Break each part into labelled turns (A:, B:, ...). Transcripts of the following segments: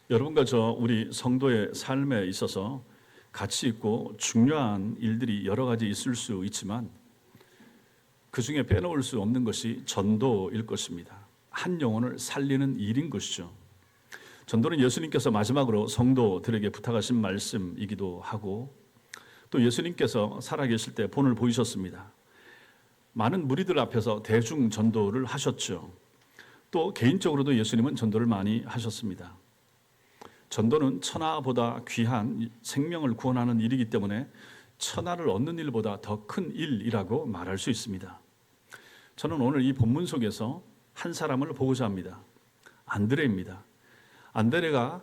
A: 여러분과 우리 성도의 삶에 있어서 가치 있고 중요한 일들이 여러 가지 있을 수 있지만 그 중에 빼놓을 수 없는 것이 전도일 것입니다. 한 영혼을 살리는 일인 것이죠. 전도는 예수님께서 마지막으로 성도들에게 부탁하신 말씀이기도 하고 또 예수님께서 살아계실 때 본을 보이셨습니다. 많은 무리들 앞에서 대중 전도를 하셨죠. 또 개인적으로도 예수님은 전도를 많이 하셨습니다. 전도는 천하보다 귀한 생명을 구원하는 일이기 때문에 천하를 얻는 일보다 더 큰 일이라고 말할 수 있습니다. 저는 오늘 이 본문 속에서 한 사람을 보고자 합니다. 안드레입니다. 안드레가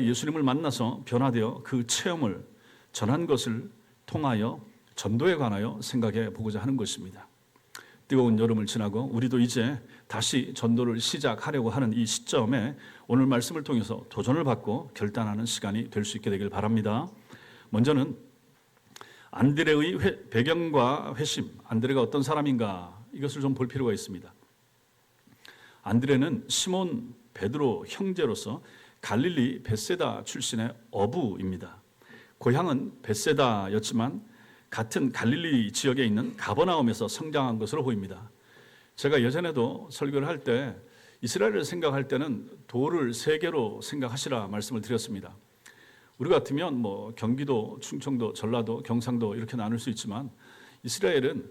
A: 예수님을 만나서 변화되어 그 체험을 전한 것을 통하여 전도에 관하여 생각해 보고자 하는 것입니다. 뜨거운 여름을 지나고 우리도 이제 다시 전도를 시작하려고 하는 이 시점에 오늘 말씀을 통해서 도전을 받고 결단하는 시간이 될 수 있게 되길 바랍니다. 먼저는 안드레의 배경과 회심, 안드레가 어떤 사람인가 이것을 좀 볼 필요가 있습니다. 안드레는 시몬 베드로 형제로서 갈릴리 벳세다 출신의 어부입니다. 고향은 벳세다였지만 같은 갈릴리 지역에 있는 가버나움에서 성장한 것으로 보입니다. 제가 예전에도 설교를 할 때 이스라엘을 생각할 때는 도를 세 개로 생각하시라 말씀을 드렸습니다. 우리 같으면 경기도, 충청도, 전라도, 경상도 이렇게 나눌 수 있지만 이스라엘은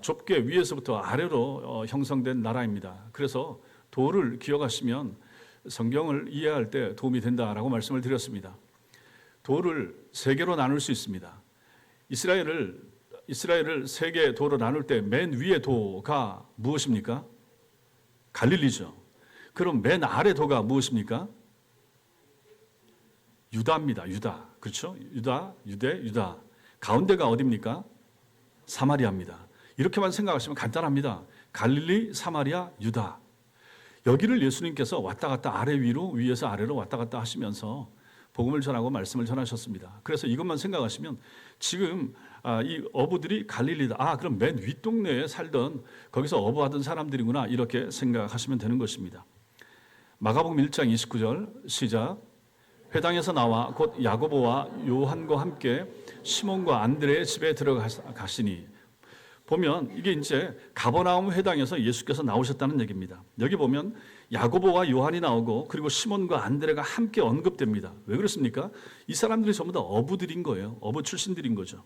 A: 좁게 위에서부터 아래로 형성된 나라입니다. 그래서 도를 기억하시면 성경을 이해할 때 도움이 된다라고 말씀을 드렸습니다. 도를 세 개로 나눌 수 있습니다. 이스라엘을 세 개 도로 나눌 때 맨 위의 도가 무엇입니까? 갈릴리죠. 그럼 맨 아래 도가 무엇입니까? 유다입니다. 유다. 그렇죠? 유다. 가운데가 어디입니까? 사마리아입니다. 이렇게만 생각하시면 간단합니다. 갈릴리, 사마리아, 유다. 여기를 예수님께서 왔다 갔다 아래 위로 위에서 아래로 왔다 갔다 하시면서 복음을 전하고 말씀을 전하셨습니다. 그래서 이것만 생각하시면 지금 이 어부들이 갈릴리다. 그럼 맨 윗동네에 살던 거기서 어부하던 사람들이구나 이렇게 생각하시면 되는 것입니다. 마가복음 1장 29절 시작. 회당에서 나와 곧 야고보와 요한과 함께 시몬과 안드레의 집에 들어가시니 보면 이게 이제 가버나움 회당에서 예수께서 나오셨다는 얘기입니다. 여기 보면 야고보와 요한이 나오고 그리고 시몬과 안드레가 함께 언급됩니다. 왜 그렇습니까? 이 사람들이 전부 다 어부들인 거예요. 어부 출신들인 거죠.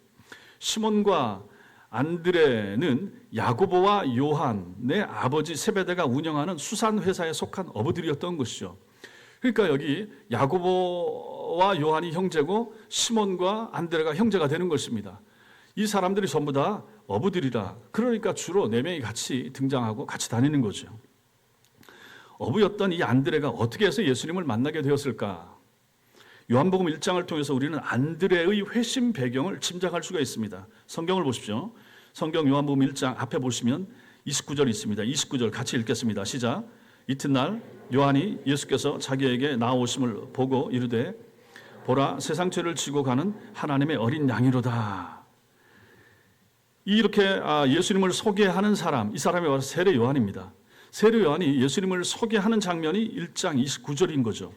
A: 시몬과 안드레는 야고보와 요한의 아버지 세베대가 운영하는 수산회사에 속한 어부들이었던 것이죠. 그러니까 여기 야고보와 요한이 형제고 시몬과 안드레가 형제가 되는 것입니다. 이 사람들이 전부 다 어부들이라. 그러니까 주로 네 명이 같이 등장하고 같이 다니는 거죠. 어부였던 이 안드레가 어떻게 해서 예수님을 만나게 되었을까? 요한복음 1장을 통해서 우리는 안드레의 회심 배경을 짐작할 수가 있습니다. 성경을 보십시오. 성경 요한복음 1장 앞에 보시면 29절 있습니다. 29절 같이 읽겠습니다. 시작. 이튿날 요한이 예수께서 자기에게 나오심을 보고 이르되 보라 세상 죄를 지고 가는 하나님의 어린 양이로다. 이렇게 예수님을 소개하는 사람, 이 사람이 바로 세례 요한입니다. 세례 요한이 예수님을 소개하는 장면이 1장 29절인 거죠.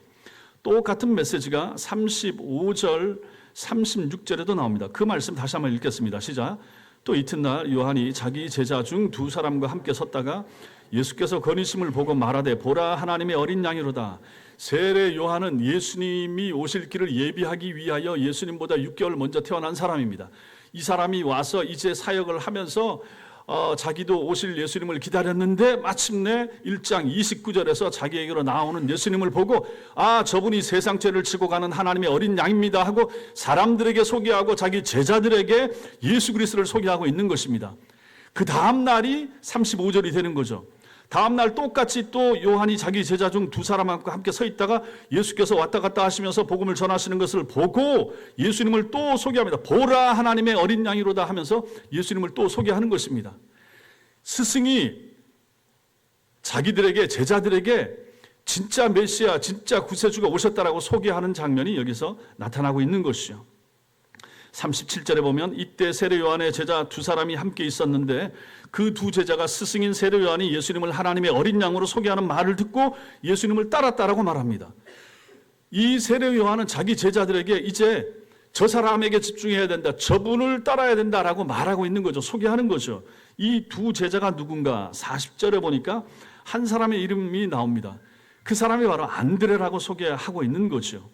A: 똑같은 메시지가 35절, 36절에도 나옵니다. 그 말씀 다시 한번 읽겠습니다. 시작. 또 이튿날 요한이 자기 제자 중 두 사람과 함께 섰다가 예수께서 거니심을 보고 말하되 보라 하나님의 어린 양이로다. 세례 요한은 예수님이 오실 길을 예비하기 위하여 예수님보다 6개월 먼저 태어난 사람입니다. 이 사람이 와서 이제 사역을 하면서 자기도 오실 예수님을 기다렸는데 마침내 1장 29절에서 자기에게로 나오는 예수님을 보고 저분이 세상 죄를 지고 가는 하나님의 어린 양입니다 하고 사람들에게 소개하고 자기 제자들에게 예수 그리스도를 소개하고 있는 것입니다. 그 다음 날이 35절이 되는 거죠. 다음 날 똑같이 또 요한이 자기 제자 중 두 사람과 함께 서 있다가 예수께서 왔다 갔다 하시면서 복음을 전하시는 것을 보고 예수님을 또 소개합니다. 보라 하나님의 어린 양이로다 하면서 예수님을 또 소개하는 것입니다. 스승이 자기들에게 제자들에게 진짜 메시아, 진짜 구세주가 오셨다라고 소개하는 장면이 여기서 나타나고 있는 것이죠. 37절에 보면 이때 세례 요한의 제자 두 사람이 함께 있었는데 그 두 제자가 스승인 세례 요한이 예수님을 하나님의 어린 양으로 소개하는 말을 듣고 예수님을 따랐다라고 말합니다. 이 세례 요한은 자기 제자들에게 이제 저 사람에게 집중해야 된다, 저분을 따라야 된다라고 말하고 있는 거죠. 소개하는 거죠. 이 두 제자가 누군가 40절에 보니까 한 사람의 이름이 나옵니다. 그 사람이 바로 안드레라고 소개하고 있는 거죠.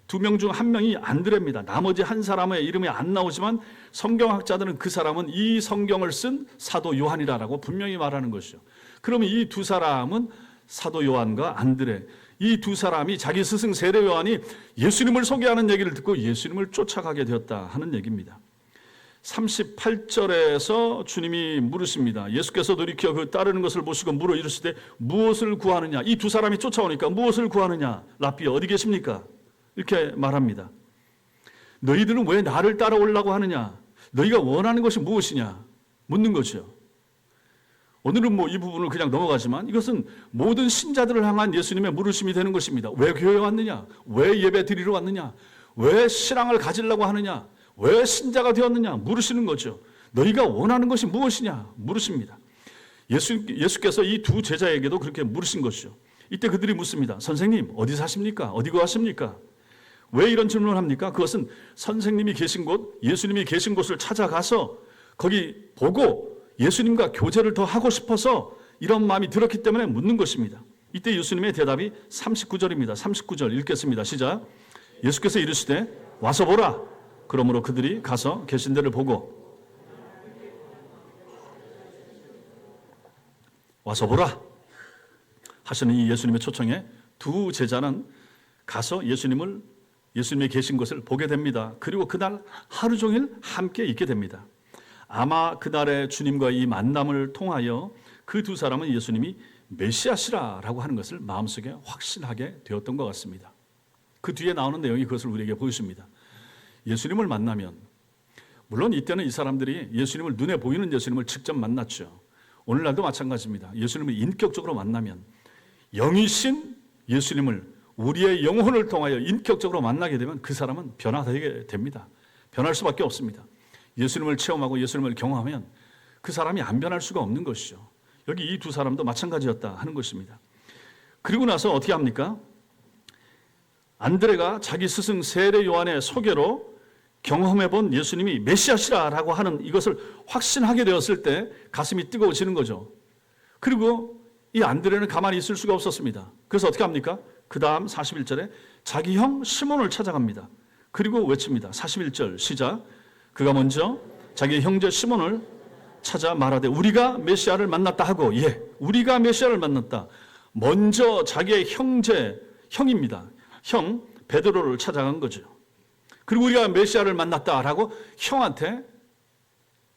A: 두 명 중 한 명이 안드레입니다. 나머지 한 사람의 이름이 안 나오지만 성경학자들은 그 사람은 이 성경을 쓴 사도 요한이라고 분명히 말하는 것이죠. 그러면 이 두 사람은 사도 요한과 안드레, 이 두 사람이 자기 스승 세례 요한이 예수님을 소개하는 얘기를 듣고 예수님을 쫓아가게 되었다 하는 얘기입니다. 38절에서 주님이 물으십니다. 예수께서 돌이켜 그 따르는 것을 보시고 물어 이르시되 무엇을 구하느냐. 이 두 사람이 쫓아오니까 무엇을 구하느냐. 랍비 어디 계십니까? 이렇게 말합니다. 너희들은 왜 나를 따라오려고 하느냐? 너희가 원하는 것이 무엇이냐? 묻는 거죠. 오늘은 이 부분을 그냥 넘어가지만 이것은 모든 신자들을 향한 예수님의 물으심이 되는 것입니다. 왜 교회에 왔느냐? 왜 예배 드리러 왔느냐? 왜 신앙을 가지려고 하느냐? 왜 신자가 되었느냐? 물으시는 거죠. 너희가 원하는 것이 무엇이냐? 물으십니다. 예수께서 이 두 제자에게도 그렇게 물으신 것이죠. 이때 그들이 묻습니다. 선생님, 어디 사십니까? 어디 거하십니까? 왜 이런 질문을 합니까? 그것은 선생님이 계신 곳, 예수님이 계신 곳을 찾아가서 거기 보고 예수님과 교제를 더 하고 싶어서 이런 마음이 들었기 때문에 묻는 것입니다. 이때 예수님의 대답이 39절입니다. 39절 읽겠습니다. 시작. 예수께서 이르시되 와서 보라. 그러므로 그들이 가서 계신 데를 보고 와서 보라 하시는 이 예수님의 초청에 두 제자는 가서 예수님의 계신 곳을 보게 됩니다. 그리고 그날 하루 종일 함께 있게 됩니다. 아마 그날의 주님과 이 만남을 통하여 그 두 사람은 예수님이 메시아시라라고 하는 것을 마음속에 확신하게 되었던 것 같습니다. 그 뒤에 나오는 내용이 그것을 우리에게 보여줍니다. 예수님을 만나면, 물론 이때는 이 사람들이 예수님을 눈에 보이는 예수님을 직접 만났죠. 오늘날도 마찬가지입니다. 예수님을 인격적으로 만나면 영이신 예수님을 우리의 영혼을 통하여 인격적으로 만나게 되면 그 사람은 변화되게 됩니다. 변할 수밖에 없습니다. 예수님을 체험하고 예수님을 경험하면 그 사람이 안 변할 수가 없는 것이죠. 여기 이 두 사람도 마찬가지였다 하는 것입니다. 그리고 나서 어떻게 합니까? 안드레가 자기 스승 세례 요한의 소개로 경험해본 예수님이 메시아시라라고 하는 이것을 확신하게 되었을 때 가슴이 뜨거워지는 거죠. 그리고 이 안드레는 가만히 있을 수가 없었습니다. 그래서 어떻게 합니까? 그 다음 41절에 자기 형 시몬을 찾아갑니다. 그리고 외칩니다. 41절 시작. 그가 먼저 자기 형제 시몬을 찾아 말하되 우리가 메시아를 만났다 하고, 우리가 메시아를 만났다. 먼저 자기의 형입니다. 형 베드로를 찾아간 거죠. 그리고 우리가 메시아를 만났다라고 형한테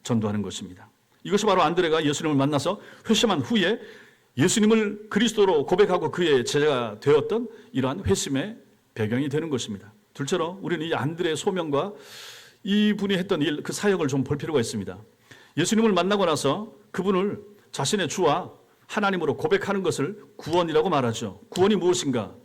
A: 전도하는 것입니다. 이것이 바로 안드레가 예수님을 만나서 회심한 후에 예수님을 그리스도로 고백하고 그의 제자가 되었던 이러한 회심의 배경이 되는 것입니다. 둘째로 우리는 이 안드레의 소명과 이분이 했던 일, 그 사역을 좀 볼 필요가 있습니다. 예수님을 만나고 나서 그분을 자신의 주와 하나님으로 고백하는 것을 구원이라고 말하죠. 구원이 무엇인가?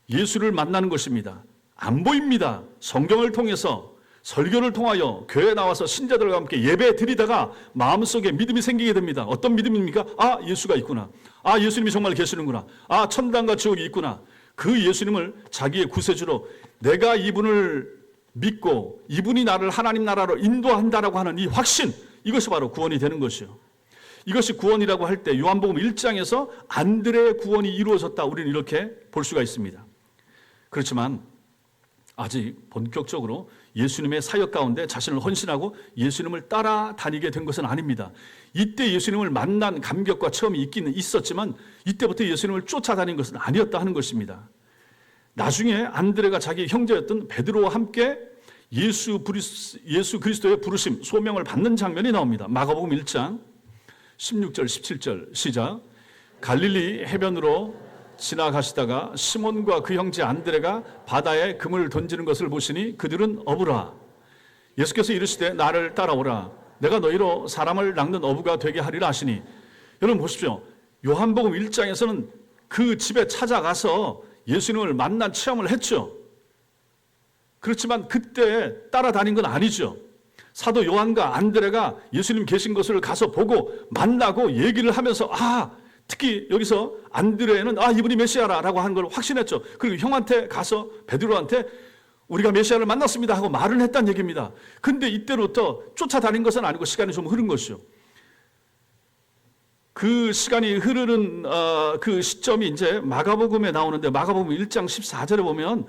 A: 예수를 만나는 것입니다. 안 보입니다. 성경을 통해서, 설교를 통하여 교회에 나와서 신자들과 함께 예배 드리다가 마음속에 믿음이 생기게 됩니다. 어떤 믿음입니까? 아, 예수가 있구나. 아, 예수님이 정말 계시는구나. 아, 천당과 지옥이 있구나. 그 예수님을 자기의 구세주로 내가 이분을 믿고 이분이 나를 하나님 나라로 인도한다라고 하는 이 확신, 이것이 바로 구원이 되는 것이요. 이것이 구원이라고 할 때 요한복음 1장에서 안드레의 구원이 이루어졌다, 우리는 이렇게 볼 수가 있습니다. 그렇지만 아직 본격적으로 예수님의 사역 가운데 자신을 헌신하고 예수님을 따라다니게 된 것은 아닙니다. 이때 예수님을 만난 감격과 체험이 있기는 있었지만 이때부터 예수님을 쫓아다닌 것은 아니었다 하는 것입니다. 나중에 안드레가 자기 형제였던 베드로와 함께 예수 그리스도의 부르심, 소명을 받는 장면이 나옵니다. 마가복음 1장 16절 17절 시작. 갈릴리 해변으로 지나가시다가 시몬과 그 형제 안드레가 바다에 금을 던지는 것을 보시니 그들은 어부라. 예수께서 이르시되 나를 따라오라. 내가 너희로 사람을 낚는 어부가 되게 하리라 하시니. 여러분 보십시오. 요한복음 1장에서는 그 집에 찾아가서 예수님을 만난 체험을 했죠. 그렇지만 그때 따라다닌 건 아니죠. 사도 요한과 안드레가 예수님 계신 것을 가서 보고 만나고 얘기를 하면서 특히 여기서 안드레는 이분이 메시아라고 하는 걸 확신했죠. 그리고 형한테 가서 베드로한테 우리가 메시아를 만났습니다 하고 말을 했다는 얘기입니다. 근데 이때로부터 쫓아다닌 것은 아니고 시간이 좀 흐른 것이죠. 그 시간이 흐르는 그 시점이 이제 마가복음에 나오는데 마가복음 1장 14절에 보면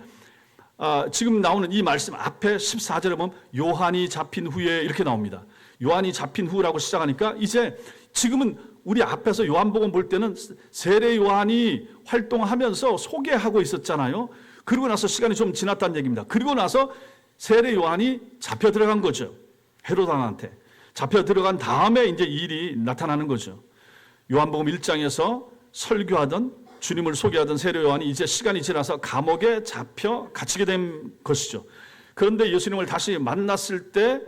A: 지금 나오는 이 말씀 앞에 14절에 보면 요한이 잡힌 후에 이렇게 나옵니다. 요한이 잡힌 후라고 시작하니까 이제 지금은 우리 앞에서 요한복음 볼 때는 세례 요한이 활동하면서 소개하고 있었잖아요. 그리고 나서 시간이 좀 지났다는 얘기입니다. 그리고 나서 세례 요한이 잡혀 들어간 거죠. 헤롯 왕한테 잡혀 들어간 다음에 이제 일이 나타나는 거죠. 요한복음 1장에서 설교하던 주님을 소개하던 세례 요한이 이제 시간이 지나서 감옥에 잡혀 갇히게 된 것이죠. 그런데 예수님을 다시 만났을 때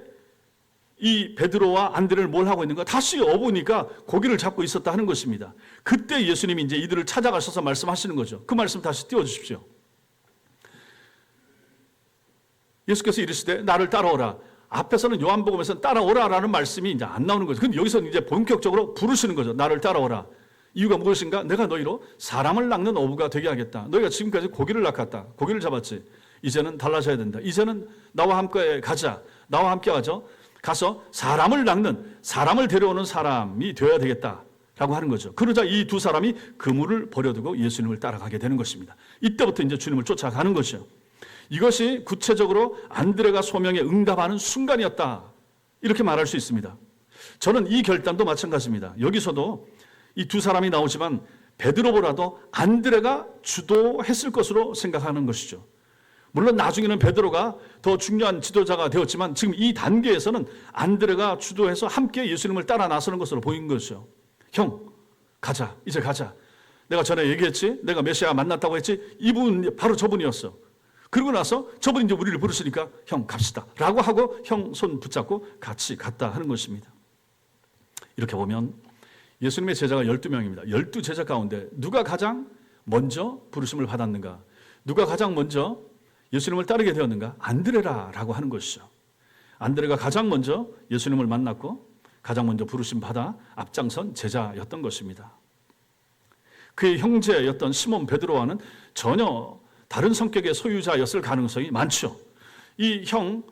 A: 이 베드로와 안드레를 뭘 하고 있는가? 다시 어보니까 고기를 잡고 있었다 하는 것입니다. 그때 예수님이 이제 이들을 찾아가셔서 말씀하시는 거죠. 그 말씀 다시 띄워주십시오. 예수께서 이르시되 나를 따라오라. 앞에서는 요한복음에서는 따라오라라는 말씀이 이제 안 나오는 거죠. 근데 여기서는 이제 본격적으로 부르시는 거죠. 나를 따라오라. 이유가 무엇인가? 내가 너희로 사람을 낚는 어부가 되게 하겠다. 너희가 지금까지 고기를 낚았다. 고기를 잡았지. 이제는 달라져야 된다. 이제는 나와 함께 가자. 나와 함께 가서 사람을 낚는, 사람을 데려오는 사람이 되어야 되겠다라고 하는 거죠. 그러자 이 두 사람이 그물을 버려두고 예수님을 따라가게 되는 것입니다. 이때부터 이제 주님을 쫓아가는 거죠. 이것이 구체적으로 안드레가 소명에 응답하는 순간이었다. 이렇게 말할 수 있습니다. 저는 이 결단도 마찬가지입니다. 여기서도 이 두 사람이 나오지만 베드로보다도 안드레가 주도했을 것으로 생각하는 것이죠. 물론 나중에는 베드로가 더 중요한 지도자가 되었지만 지금 이 단계에서는 안드레가 주도해서 함께 예수님을 따라 나서는 것으로 보인 거죠. 형, 가자. 이제 가자. 내가 전에 얘기했지? 내가 메시아 만났다고 했지? 이분 바로 저분이었어. 그러고 나서 저분이 이제 우리를 부르시니까 형 갑시다 라고 하고 형 손 붙잡고 같이 갔다 하는 것입니다. 이렇게 보면 예수님의 제자가 12명입니다. 12제자 가운데 누가 가장 먼저 부르심을 받았는가? 누가 가장 먼저 예수님을 따르게 되었는가? 안드레라라고 하는 것이죠. 안드레가 가장 먼저 예수님을 만났고 가장 먼저 부르심 받아 앞장선 제자였던 것입니다. 그의 형제였던 시몬 베드로와는 전혀 다른 성격의 소유자였을 가능성이 많죠. 이 형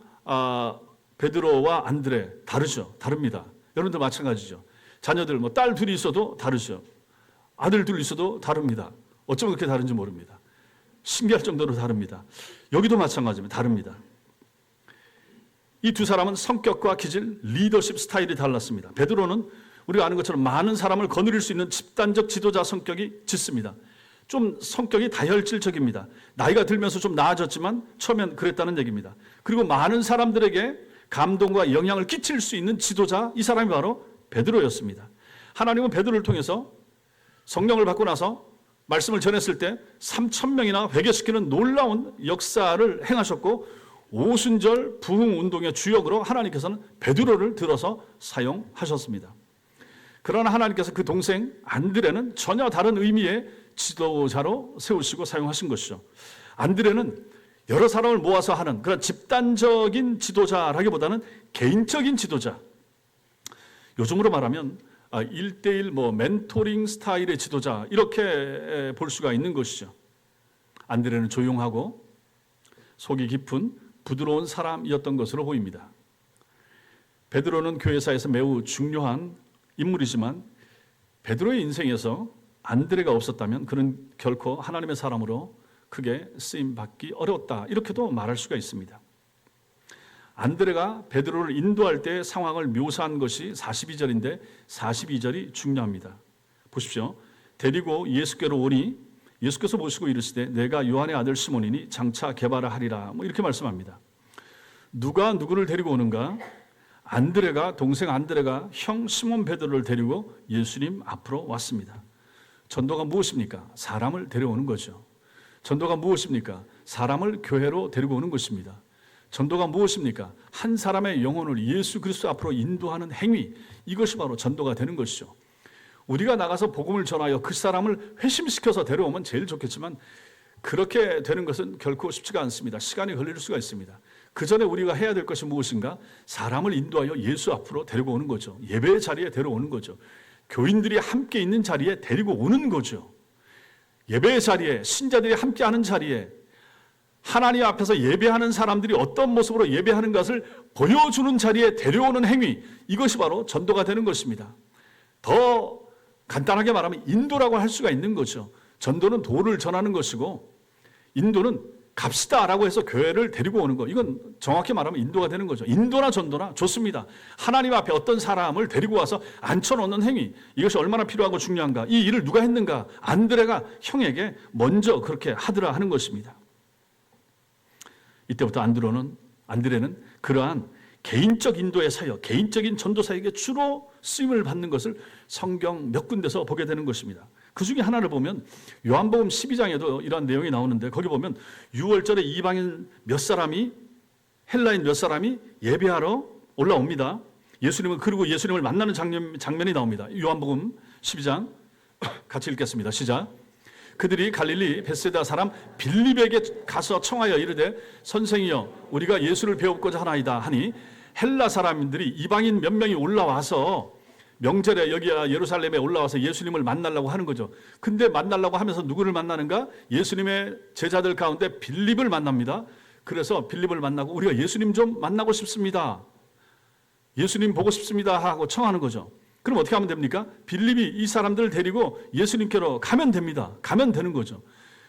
A: 베드로와 안드레 다릅니다. 여러분들 마찬가지죠. 자녀들 딸 둘이 있어도 다르죠. 아들 둘이 있어도 다릅니다. 어쩌면 그렇게 다른지 모릅니다. 신기할 정도로 다릅니다. 여기도 마찬가지입니다. 다릅니다. 이 두 사람은 성격과 기질, 리더십 스타일이 달랐습니다. 베드로는 우리가 아는 것처럼 많은 사람을 거느릴 수 있는 집단적 지도자 성격이 짙습니다. 좀 성격이 다혈질적입니다. 나이가 들면서 좀 나아졌지만 처음엔 그랬다는 얘기입니다. 그리고 많은 사람들에게 감동과 영향을 끼칠 수 있는 지도자, 이 사람이 바로 베드로였습니다. 하나님은 베드로를 통해서 성령을 받고 나서 말씀을 전했을 때 3,000명이나 회개시키는 놀라운 역사를 행하셨고 오순절 부흥운동의 주역으로 하나님께서는 베드로를 들어서 사용하셨습니다. 그러나 하나님께서 그 동생 안드레는 전혀 다른 의미의 지도자로 세우시고 사용하신 것이죠. 안드레는 여러 사람을 모아서 하는 그런 집단적인 지도자라기보다는 개인적인 지도자. 요즘으로 말하면 1대1 멘토링 스타일의 지도자 이렇게 볼 수가 있는 것이죠. 안드레는 조용하고 속이 깊은 부드러운 사람이었던 것으로 보입니다. 베드로는 교회사에서 매우 중요한 인물이지만 베드로의 인생에서 안드레가 없었다면 그는 결코 하나님의 사람으로 크게 쓰임받기 어려웠다. 이렇게도 말할 수가 있습니다. 안드레가 베드로를 인도할 때의 상황을 묘사한 것이 42절인데 42절이 중요합니다. 보십시오. 데리고 예수께로 오니 예수께서 보시고 이르시되 내가 요한의 아들 시몬이니 장차 개바라 하리라. 이렇게 말씀합니다. 누가 누구를 데리고 오는가? 안드레가 동생 안드레가 형 시몬 베드로를 데리고 예수님 앞으로 왔습니다. 전도가 무엇입니까? 사람을 데려오는 거죠. 전도가 무엇입니까? 사람을 교회로 데리고 오는 것입니다. 전도가 무엇입니까? 한 사람의 영혼을 예수 그리스도 앞으로 인도하는 행위, 이것이 바로 전도가 되는 것이죠. 우리가 나가서 복음을 전하여 그 사람을 회심시켜서 데려오면 제일 좋겠지만 그렇게 되는 것은 결코 쉽지가 않습니다. 시간이 걸릴 수가 있습니다. 그 전에 우리가 해야 될 것이 무엇인가? 사람을 인도하여 예수 앞으로 데리고 오는 거죠. 예배의 자리에 데려오는 거죠. 교인들이 함께 있는 자리에 데리고 오는 거죠. 예배의 자리에, 신자들이 함께하는 자리에 하나님 앞에서 예배하는 사람들이 어떤 모습으로 예배하는 것을 보여주는 자리에 데려오는 행위, 이것이 바로 전도가 되는 것입니다. 더 간단하게 말하면 인도라고 할 수가 있는 거죠. 전도는 도를 전하는 것이고 인도는 갑시다라고 해서 교회를 데리고 오는 거, 이건 정확히 말하면 인도가 되는 거죠. 인도나 전도나 좋습니다. 하나님 앞에 어떤 사람을 데리고 와서 앉혀놓는 행위, 이것이 얼마나 필요하고 중요한가. 이 일을 누가 했는가? 안드레가 형에게 먼저 그렇게 하더라 하는 것입니다. 이때부터 안드레는 그러한 개인적 인도의 사역, 개인적인 전도 사역에 주로 쓰임을 받는 것을 성경 몇 군데서 보게 되는 것입니다. 그 중에 하나를 보면 요한복음 12장에도 이러한 내용이 나오는데, 거기 보면 6월절에 이방인 몇 사람이, 헬라인 몇 사람이 예배하러 올라옵니다. 그리고 예수님을 만나는 장면이 나옵니다. 요한복음 12장 같이 읽겠습니다. 시작. 그들이 갈릴리 벳세다 사람 빌립에게 가서 청하여 이르되 선생이여 우리가 예수를 배우고자 하나이다 하니, 헬라 사람들이 이방인 몇 명이 올라와서 명절에 여기 예루살렘에 올라와서 예수님을 만나려고 하는 거죠. 근데 만나려고 하면서 누구를 만나는가? 예수님의 제자들 가운데 빌립을 만납니다. 그래서 빌립을 만나고 우리가 예수님 좀 만나고 싶습니다, 예수님 보고 싶습니다 하고 청하는 거죠. 그럼 어떻게 하면 됩니까? 빌립이 이 사람들을 데리고 예수님께로 가면 됩니다. 가면 되는 거죠.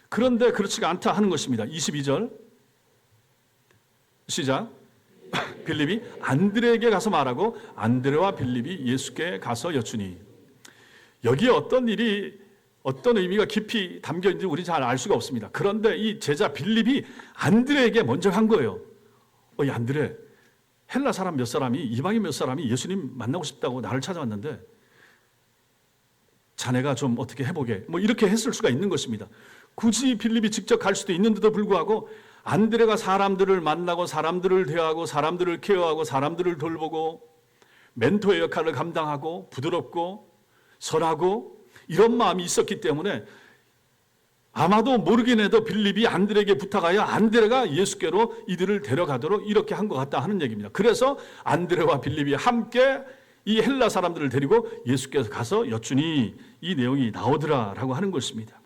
A: 그런데 그렇지가 않다 하는 것입니다. 22절 시작. 빌립이 안드레에게 가서 말하고 안드레와 빌립이 예수께 가서 여쭈니. 여기에 어떤 일이, 어떤 의미가 깊이 담겨 있는지 우리 잘 알 수가 없습니다. 그런데 이 제자 빌립이 안드레에게 먼저 간 거예요. 이 안드레, 헬라 사람 몇 사람이, 이방인 몇 사람이 예수님 만나고 싶다고 나를 찾아왔는데 자네가 좀 어떻게 해보게, 이렇게 했을 수가 있는 것입니다. 굳이 빌립이 직접 갈 수도 있는데도 불구하고 안드레가 사람들을 만나고 사람들을 대하고 사람들을 케어하고 사람들을 돌보고 멘토의 역할을 감당하고 부드럽고 선하고 이런 마음이 있었기 때문에 아마도 모르긴 해도 빌립이 안드레에게 부탁하여 안드레가 예수께로 이들을 데려가도록 이렇게 한 것 같다 하는 얘기입니다. 그래서 안드레와 빌립이 함께 이 헬라 사람들을 데리고 예수께서 가서 여쭈니 이 내용이 나오더라라고 하는 것입니다.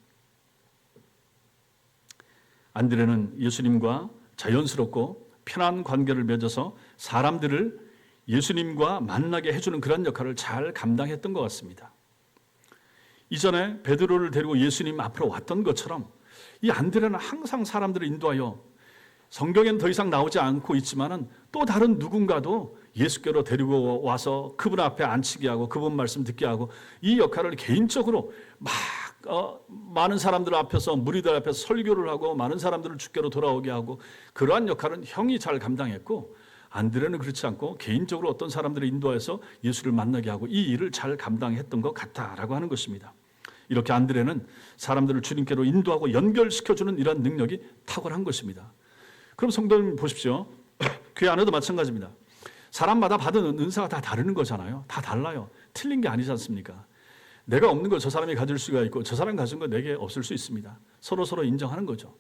A: 안드레는 예수님과 자연스럽고 편한 관계를 맺어서 사람들을 예수님과 만나게 해주는 그런 역할을 잘 감당했던 것 같습니다. 이전에 베드로를 데리고 예수님 앞으로 왔던 것처럼 이 안드레는 항상 사람들을 인도하여, 성경엔 더 이상 나오지 않고 있지만은 또 다른 누군가도 예수께로 데리고 와서 그분 앞에 앉히게 하고 그분 말씀 듣게 하고, 이 역할을 개인적으로 많은 사람들 앞에서, 무리들 앞에서 설교를 하고 많은 사람들을 주께로 돌아오게 하고, 그러한 역할은 형이 잘 감당했고, 안드레는 그렇지 않고 개인적으로 어떤 사람들을 인도해서 예수를 만나게 하고 이 일을 잘 감당했던 것 같다라고 하는 것입니다. 이렇게 안드레는 사람들을 주님께로 인도하고 연결시켜주는 이런 능력이 탁월한 것입니다. 그럼 성도님 보십시오. 교회 안에도 마찬가지입니다. 사람마다 받은 은사가 다 다르는 거잖아요. 다 달라요. 틀린 게 아니지 않습니까? 내가 없는 걸 저 사람이 가질 수가 있고 저 사람 가진 거 내게 없을 수 있습니다. 서로 인정하는 거죠.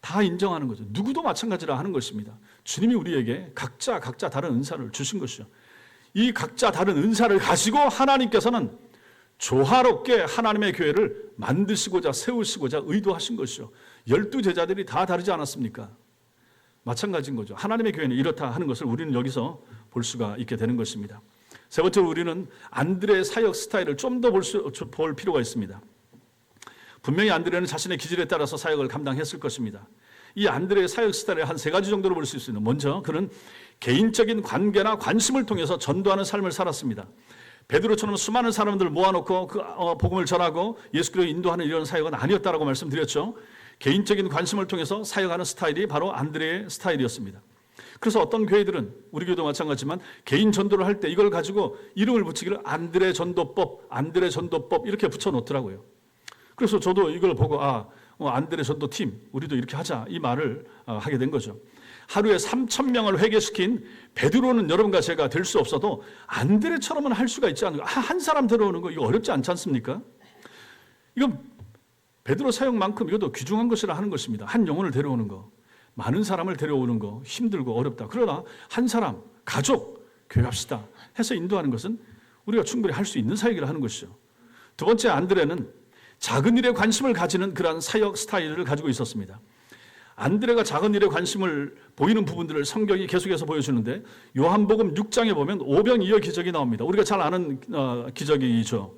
A: 다 인정하는 거죠. 누구도 마찬가지라 하는 것입니다. 주님이 우리에게 각자 다른 은사를 주신 것이죠. 이 각자 다른 은사를 가지고 하나님께서는 조화롭게 하나님의 교회를 만드시고자 세우시고자 의도하신 것이죠. 12제자들이 다 다르지 않았습니까? 마찬가지인 거죠. 하나님의 교회는 이렇다 하는 것을 우리는 여기서 볼 수가 있게 되는 것입니다. 세 번째로 우리는 안드레의 사역 스타일을 좀 더 볼 필요가 있습니다. 분명히 안드레는 자신의 기질에 따라서 사역을 감당했을 것입니다. 이 안드레의 사역 스타일을 한 세 가지 정도로 볼 수 있습니다. 먼저 그는 개인적인 관계나 관심을 통해서 전도하는 삶을 살았습니다. 베드로처럼 수많은 사람들을 모아놓고 복음을 전하고 예수께로 인도하는 이런 사역은 아니었다라고 말씀드렸죠. 개인적인 관심을 통해서 사역하는 스타일이 바로 안드레의 스타일이었습니다. 그래서 어떤 교회들은, 우리 교회도 마찬가지지만 개인 전도를 할 때 이걸 가지고 이름을 붙이기를 안드레 전도법 이렇게 붙여놓더라고요. 그래서 저도 이걸 보고 안드레 전도팀 우리도 이렇게 하자 이 말을 하게 된 거죠. 하루에 3,000명을 회개시킨 베드로는 여러분과 제가 될 수 없어도 안드레처럼은 할 수가 있지 않을까. 한 사람 데려오는 거 이거 어렵지 않지 않습니까? 이건 베드로 사역만큼 이것도 귀중한 것이라 하는 것입니다. 한 영혼을 데려오는 거, 많은 사람을 데려오는 거 힘들고 어렵다. 그러나 한 사람, 가족, 교회 갑시다 해서 인도하는 것은 우리가 충분히 할 수 있는 사역이라 하는 것이죠. 두 번째, 안드레는 작은 일에 관심을 가지는 그러한 사역 스타일을 가지고 있었습니다. 안드레가 작은 일에 관심을 보이는 부분들을 성경이 계속해서 보여주는데 요한복음 6장에 보면 오병이어 기적이 나옵니다. 우리가 잘 아는 기적이죠.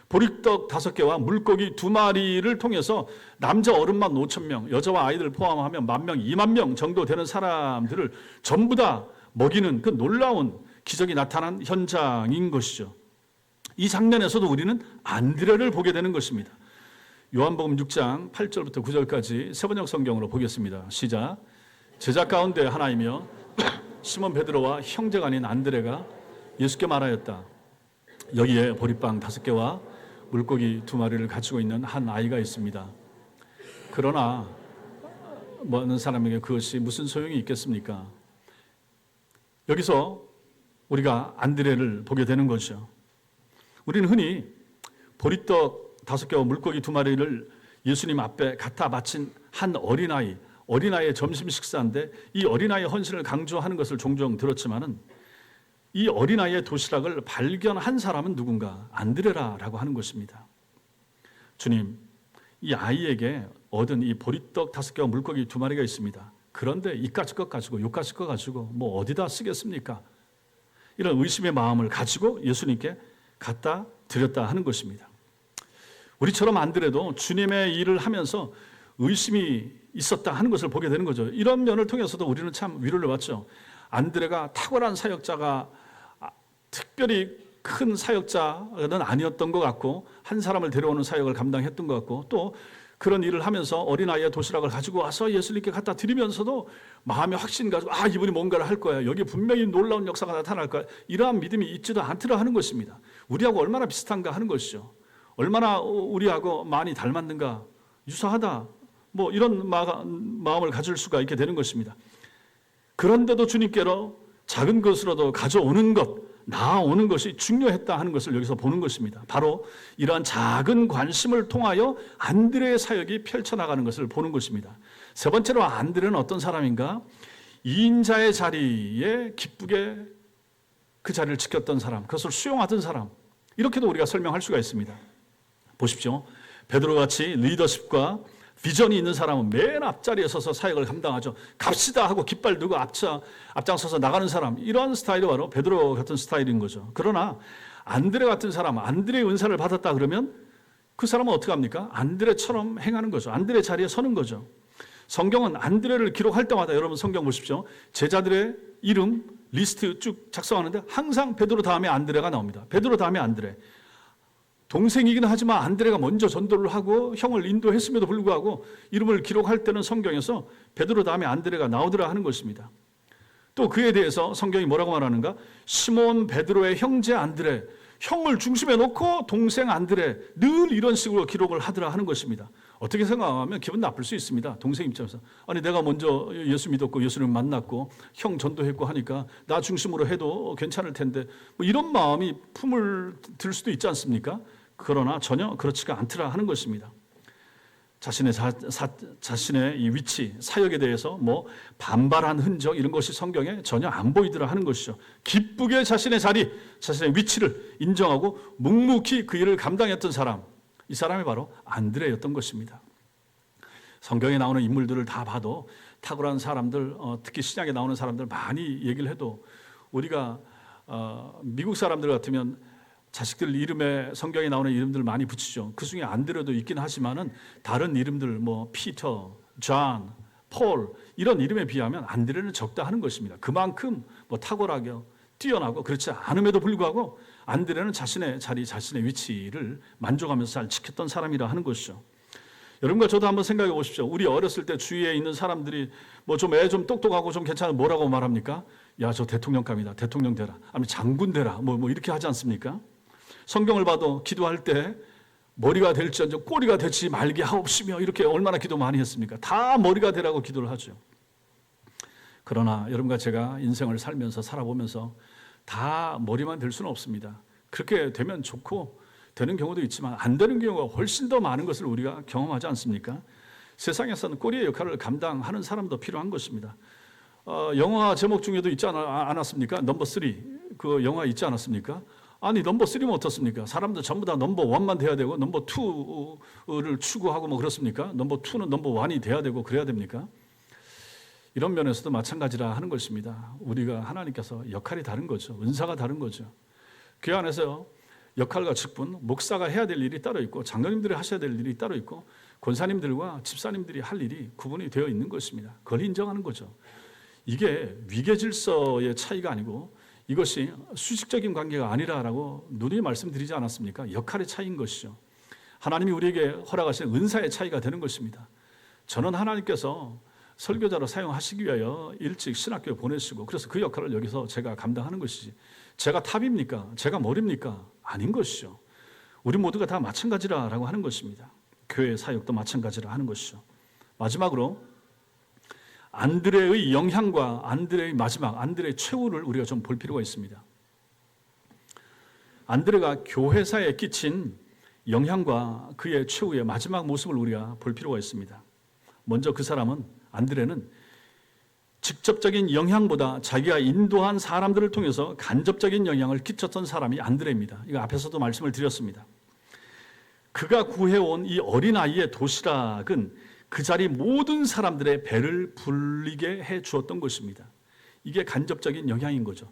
A: 보리떡 5개와 물고기 2마리를 통해서 남자 어른만 5,000명, 여자와 아이들 포함하면 10,000명, 20,000명 정도 되는 사람들을 전부 다 먹이는 그 놀라운 기적이 나타난 현장인 것이죠. 이 장면에서도 우리는 안드레를 보게 되는 것입니다. 요한복음 6장 8절부터 9절까지 세번역 성경으로 보겠습니다. 시작. 제자 가운데 하나이며 시몬 베드로와 형제가 아닌 안드레가 예수께 말하였다. 여기에 보리빵 5개와 물고기 2마리를 가지고 있는 한 아이가 있습니다. 그러나 많은 사람에게 그것이 무슨 소용이 있겠습니까? 여기서 우리가 안드레를 보게 되는 거죠. 우리는 흔히 보리떡 5개와 물고기 2마리를 예수님 앞에 갖다 바친 한 어린아이의 점심 식사인데 이 어린아이의 헌신을 강조하는 것을 종종 들었지만은 이 어린아이의 도시락을 발견한 사람은 누군가? 안드레라라고 하는 것입니다. 주님, 이 아이에게 얻은 이 보리떡 5개와 물고기 2마리가 있습니다. 그런데 이까짓 것 가지고 요까짓 것 가지고 뭐 어디다 쓰겠습니까? 이런 의심의 마음을 가지고 예수님께 갖다 드렸다 하는 것입니다. 우리처럼 안드레도 주님의 일을 하면서 의심이 있었다 하는 것을 보게 되는 거죠. 이런 면을 통해서도 우리는 참 위로를 받죠. 안드레가 탁월한 사역자가 특별히 큰 사역자는 아니었던 것 같고 한 사람을 데려오는 사역을 감당했던 것 같고 또 그런 일을 하면서 어린아이의 도시락을 가지고 와서 예수님께 갖다 드리면서도 마음의 확신 가지고 이분이 뭔가를 할 거야. 여기 분명히 놀라운 역사가 나타날 거야. 이러한 믿음이 있지도 않더라 하는 것입니다. 우리하고 얼마나 비슷한가 하는 것이죠. 얼마나 우리하고 많이 닮았는가, 유사하다, 뭐 이런 마음을 가질 수가 있게 되는 것입니다. 그런데도 주님께로 작은 것으로도 가져오는 것, 나아오는 것이 중요했다 하는 것을 여기서 보는 것입니다. 바로 이러한 작은 관심을 통하여 안드레의 사역이 펼쳐나가는 것을 보는 것입니다. 세 번째로 안드레는 어떤 사람인가? 2인자의 자리에 기쁘게 그 자리를 지켰던 사람, 그것을 수용하던 사람, 이렇게도 우리가 설명할 수가 있습니다. 보십시오. 베드로같이 리더십과 비전이 있는 사람은 맨 앞자리에 서서 사역을 감당하죠. 갑시다 하고 깃발 들고 앞장서서 나가는 사람, 이런 스타일이 바로 베드로 같은 스타일인 거죠. 그러나 안드레 같은 사람, 안드레의 은사를 받았다 그러면 그 사람은 어떻게 합니까? 안드레처럼 행하는 거죠. 안드레 자리에 서는 거죠. 성경은 안드레를 기록할 때마다 여러분 성경 보십시오. 제자들의 이름 리스트 쭉 작성하는데 항상 베드로 다음에 안드레가 나옵니다. 베드로 다음에 안드레. 동생이긴 하지만 안드레가 먼저 전도를 하고 형을 인도했음에도 불구하고 이름을 기록할 때는 성경에서 베드로 다음에 안드레가 나오더라 하는 것입니다. 또 그에 대해서 성경이 뭐라고 말하는가? 시몬 베드로의 형제 안드레, 형을 중심에 놓고 동생 안드레, 늘 이런 식으로 기록을 하더라 하는 것입니다. 어떻게 생각하면 기분 나쁠 수 있습니다. 동생 입장에서. 아니 내가 먼저 예수 믿었고 예수를 만났고 형 전도했고 하니까 나 중심으로 해도 괜찮을 텐데 뭐 이런 마음이 품을 들 수도 있지 않습니까? 그러나 전혀 그렇지가 않더라 하는 것입니다. 자신의 이 위치, 사역에 대해서 뭐 반발한 흔적 이런 것이 성경에 전혀 안 보이더라 하는 것이죠. 기쁘게 자신의 자리, 자신의 위치를 인정하고 묵묵히 그 일을 감당했던 사람, 이 사람이 바로 안드레였던 것입니다. 성경에 나오는 인물들을 다 봐도 탁월한 사람들, 특히 신약에 나오는 사람들 많이 얘기를 해도 우리가 미국 사람들 같으면 자식들 이름에 성경에 나오는 이름들 많이 붙이죠. 그 중에 안드레도 있긴 하지만은 다른 이름들 뭐 피터, 존, 폴 이런 이름에 비하면 안드레는 적다 하는 것입니다. 그만큼 뭐 탁월하게 뛰어나고 그렇지 않음에도 불구하고 안드레는 자신의 자리, 자신의 위치를 만족하면서 잘 지켰던 사람이라 하는 것이죠. 여러분과 저도 한번 생각해 보십시오. 우리 어렸을 때 주위에 있는 사람들이 뭐 좀 좀 똑똑하고 좀 괜찮은 뭐라고 말합니까? 야, 저 대통령감이다. 대통령 되라. 아니면 장군 되라. 뭐 이렇게 하지 않습니까? 성경을 봐도 기도할 때 머리가 될지언정 꼬리가 되지 말게 하옵시며 이렇게 얼마나 기도 많이 했습니까? 다 머리가 되라고 기도를 하죠. 그러나 여러분과 제가 인생을 살면서 살아보면서 다 머리만 될 수는 없습니다. 그렇게 되면 좋고 되는 경우도 있지만 안 되는 경우가 훨씬 더 많은 것을 우리가 경험하지 않습니까? 세상에서는 꼬리의 역할을 감당하는 사람도 필요한 것입니다. 영화 제목 중에도 있지 않았습니까? 넘버 3 그 영화 있지 않았습니까? 아니 넘버 3면 어떻습니까? 사람들 전부 다 넘버 1만 돼야 되고 넘버 2를 추구하고 뭐 그렇습니까? 넘버 2는 넘버 1이 돼야 되고 그래야 됩니까? 이런 면에서도 마찬가지라 하는 것입니다. 우리가 하나님께서 역할이 다른 거죠. 은사가 다른 거죠. 교회 안에서 역할과 직분, 목사가 해야 될 일이 따로 있고 장로님들이 하셔야 될 일이 따로 있고 권사님들과 집사님들이 할 일이 구분이 되어 있는 것입니다. 그걸 인정하는 거죠. 이게 위계질서의 차이가 아니고 이것이 수직적인 관계가 아니라라고 누누이 말씀드리지 않았습니까? 역할의 차이인 것이죠. 하나님이 우리에게 허락하신 은사의 차이가 되는 것입니다. 저는 하나님께서 설교자로 사용하시기 위하여 일찍 신학교에 보내시고 그래서 그 역할을 여기서 제가 감당하는 것이지 제가 탑입니까? 제가 머리입니까? 아닌 것이죠. 우리 모두가 다 마찬가지라고 하는 것입니다. 교회 사역도 마찬가지라 하는 것이죠. 마지막으로 안드레의 영향과 안드레의 마지막, 안드레의 최후를 우리가 좀 볼 필요가 있습니다. 안드레가 교회사에 끼친 영향과 그의 최후의 마지막 모습을 우리가 볼 필요가 있습니다. 먼저 그 사람은 안드레는 직접적인 영향보다 자기가 인도한 사람들을 통해서 간접적인 영향을 끼쳤던 사람이 안드레입니다. 이거 앞에서도 말씀을 드렸습니다. 그가 구해온 이 어린아이의 도시락은 그 자리 모든 사람들의 배를 불리게 해 주었던 것입니다. 이게 간접적인 영향인 거죠.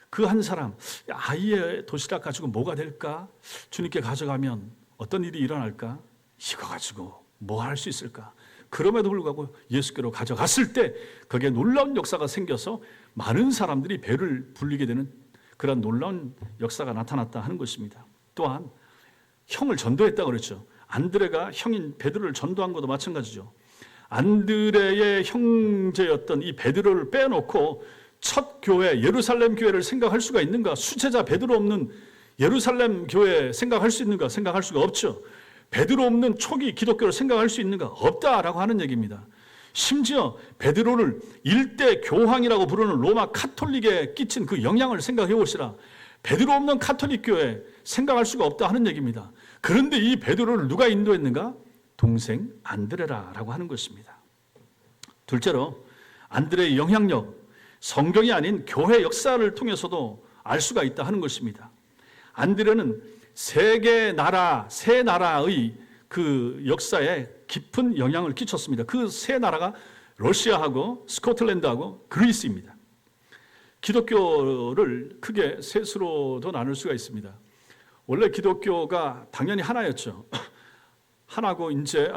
A: 그 한 사람, 아이의 도시락 가지고 뭐가 될까? 주님께 가져가면 어떤 일이 일어날까? 이거 가지고 뭐 할 수 있을까? 그럼에도 불구하고 예수께로 가져갔을 때 거기에 놀라운 역사가 생겨서 많은 사람들이 배를 불리게 되는 그런 놀라운 역사가 나타났다 하는 것입니다. 또한 형을 전도했다고 그랬죠. 안드레가 형인 베드로를 전도한 것도 마찬가지죠. 안드레의 형제였던 이 베드로를 빼놓고 첫 교회 예루살렘 교회를 생각할 수가 있는가? 수제자 베드로 없는 예루살렘 교회 생각할 수 있는가? 생각할 수가 없죠. 베드로 없는 초기 기독교를 생각할 수 있는가? 없다라고 하는 얘기입니다. 심지어 베드로를 일대 교황이라고 부르는 로마 카톨릭에 끼친 그 영향을 생각해 보시라. 베드로 없는 카톨릭 교회 생각할 수가 없다 하는 얘기입니다. 그런데 이 베드로를 누가 인도했는가? 동생 안드레라라고 하는 것입니다. 둘째로 안드레의 영향력, 성경이 아닌 교회 역사를 통해서도 알 수가 있다 하는 것입니다. 안드레는 세 나라의 그 역사에 깊은 영향을 끼쳤습니다. 그 세 나라가 러시아하고 스코틀랜드하고 그리스입니다. 기독교를 크게 셋으로도 나눌 수가 있습니다. 원래 기독교가 당연히 하나였죠. 하나고 이제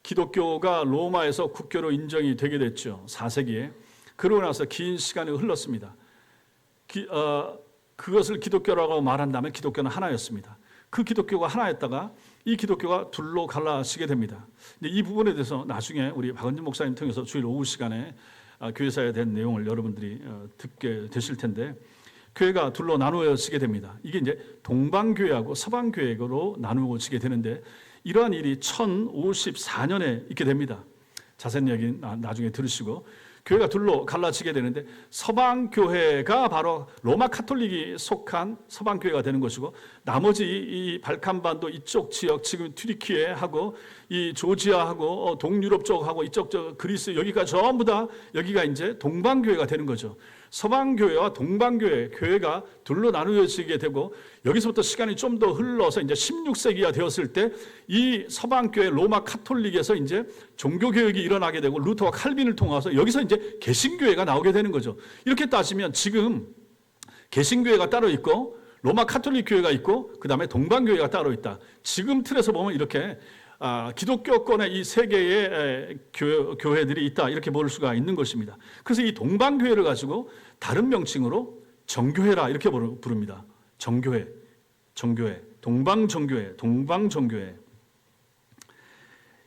A: 기독교가 로마에서 국교로 인정이 되게 됐죠. 4세기에. 그러고 나서 긴 시간이 흘렀습니다. 그것을 기독교라고 말한다면 기독교는 하나였습니다. 그 기독교가 하나였다가 이 기독교가 둘로 갈라지게 됩니다. 근데 이 부분에 대해서 나중에 우리 박은진 목사님 통해서 주일 오후 시간에 교회사에 대한 내용을 여러분들이 듣게 되실 텐데 교회가 둘로 나누어지게 됩니다. 이게 이제 동방교회하고 서방교회로 나누어지게 되는데 이러한 일이 1054년에 있게 됩니다. 자세한 이야기는 나중에 들으시고 교회가 둘로 갈라지게 되는데 서방교회가 바로 로마 카톨릭이 속한 서방교회가 되는 것이고 나머지 이 발칸반도 이쪽 지역 지금 튀르키예하고 이 조지아하고 동유럽 쪽하고 이쪽 그리스 여기가 전부 다 여기가 이제 동방교회가 되는 거죠. 서방교회와 동방교회, 교회가 둘로 나누어지게 되고 여기서부터 시간이 좀 더 흘러서 이제 16세기가 되었을 때 이 서방교회 로마 카톨릭에서 이제 종교개혁이 일어나게 되고 루터와 칼빈을 통해서 여기서 이제 개신교회가 나오게 되는 거죠. 이렇게 따지면 지금 개신교회가 따로 있고 로마 카톨릭 교회가 있고 그 다음에 동방교회가 따로 있다. 지금 틀에서 보면 이렇게 기독교권의 이 세 개의 교회들이 있다 이렇게 볼 수가 있는 것입니다. 그래서 이 동방교회를 가지고 다른 명칭으로 정교회라 이렇게 부릅니다. 정교회, 동방정교회.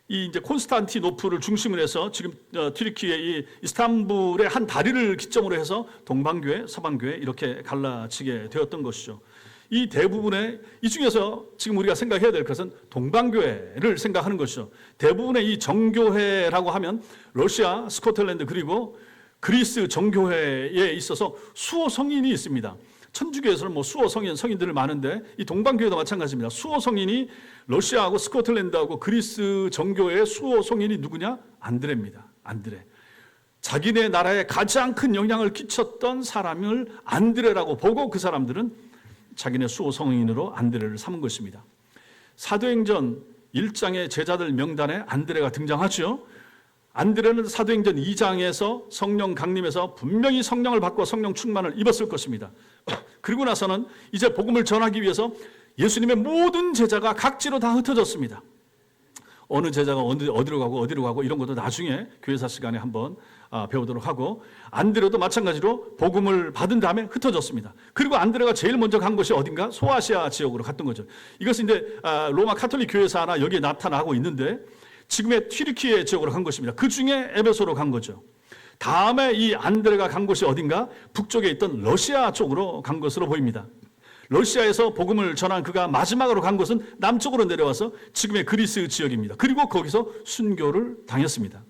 A: 이 이제 콘스탄티노플을 중심으로 해서 지금 튀르키예 이 이스탄불의 한 다리를 기점으로 해서 동방교회, 서방교회 이렇게 갈라지게 되었던 것이죠. 이 대부분의 이 중에서 지금 우리가 생각해야 될 것은 동방교회를 생각하는 것이죠. 대부분의 이 정교회라고 하면 러시아, 스코틀랜드 그리고 그리스 정교회에 있어서 수호 성인이 있습니다. 천주교에서는 뭐 수호 성인들을 많은데 이 동방교회도 마찬가지입니다. 수호 성인이 러시아하고 스코틀랜드하고 그리스 정교회의 수호 성인이 누구냐? 안드레입니다. 안드레. 자기네 나라에 가장 큰 영향을 끼쳤던 사람을 안드레라고 보고 그 사람들은 자기네 수호 성인으로 안드레를 삼은 것입니다. 사도행전 1장의 제자들 명단에 안드레가 등장하죠. 안드레는 사도행전 2장에서 성령 강림에서 분명히 성령을 받고 성령 충만을 입었을 것입니다. 그리고 나서는 이제 복음을 전하기 위해서 예수님의 모든 제자가 각지로 다 흩어졌습니다. 어느 제자가 어디로 가고 이런 것도 나중에 교회사 시간에 한번 배우도록 하고, 안드레도 마찬가지로 복음을 받은 다음에 흩어졌습니다. 그리고 안드레가 제일 먼저 간 곳이 어딘가? 소아시아 지역으로 갔던 거죠. 이것은 이제 로마 카톨릭 교회사나 여기에 나타나고 있는데 지금의 튀르키예 지역으로 간 것입니다. 그 중에 에베소로 간 거죠. 다음에 이 안드레가 간 곳이 어딘가? 북쪽에 있던 러시아 쪽으로 간 것으로 보입니다. 러시아에서 복음을 전한 그가 마지막으로 간 곳은 남쪽으로 내려와서 지금의 그리스 지역입니다. 그리고 거기서 순교를 당했습니다.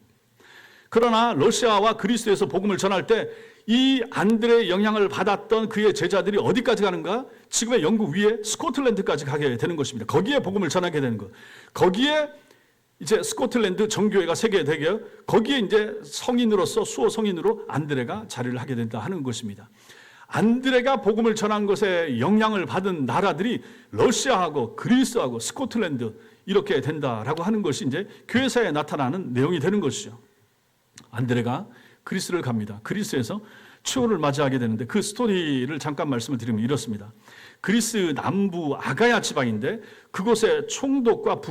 A: 그러나 러시아와 그리스에서 복음을 전할 때 이 안드레의 영향을 받았던 그의 제자들이 어디까지 가는가? 지금의 영국 위에 스코틀랜드까지 가게 되는 것입니다. 거기에 복음을 전하게 되는 것. 거기에 이제 스코틀랜드 정교회가 세계되게 거기에 이제 성인으로서 수호 성인으로 안드레가 자리를 하게 된다 하는 것입니다. 안드레가 복음을 전한 것에 영향을 받은 나라들이 러시아하고 그리스하고 스코틀랜드 이렇게 된다라고 하는 것이 이제 교회사에 나타나는 내용이 되는 것이죠. 안드레가 그리스를 갑니다. 그리스에서 추호를 맞이하게 되는데 그 스토리를 잠깐 말씀을 드리면 이렇습니다. 그리스 남부 아가야 지방인데 그곳에 총독과